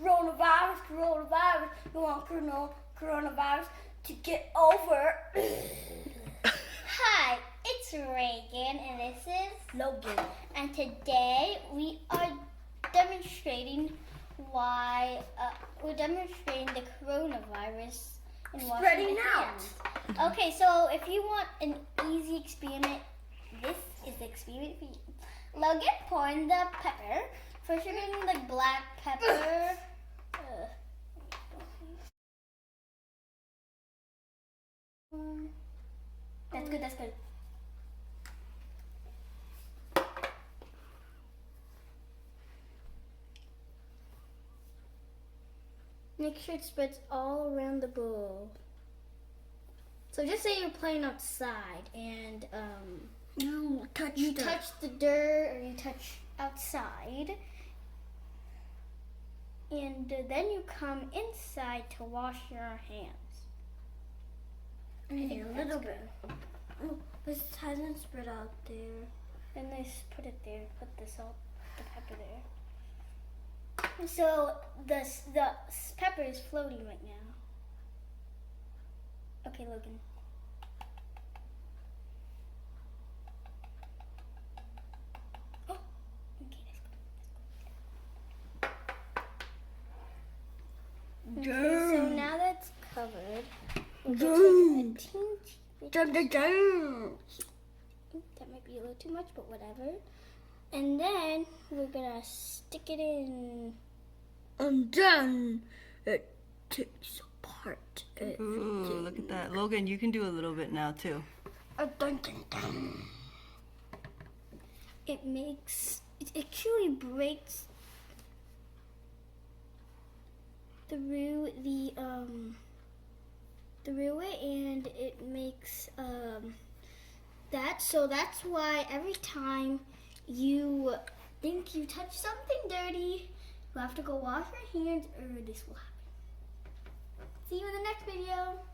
coronavirus. You want coronavirus to get over. Hi, it's Reagan and this is Logan. And today we are demonstrating the coronavirus and washing Spreading the out. hands. Okay, so if you want an easy experiment, this is the experiment for you. Logan, pour in the pepper. First you're getting the black pepper. That's good, that's good. Make sure it spreads all around the bowl. So just say you're playing outside and You touch the dirt or you touch outside. And then you come inside to wash your hands. a little bit. Oh, this hasn't spread out there. And just put it there. Put the salt, the pepper there. So the pepper is floating right now. Okay, Logan. Oh, okay, that's good. Okay, so now that's covered, we'll take a teeny bit. That might be a little too much, but whatever. And then we're gonna stick it in. And then it takes apart. Ooh, look at that. Logan, you can do a little bit now too. It actually breaks through through it, and it makes that. So that's why every time you think you touch something dirty, you have to go wash your hands or this will happen. See you in the next video.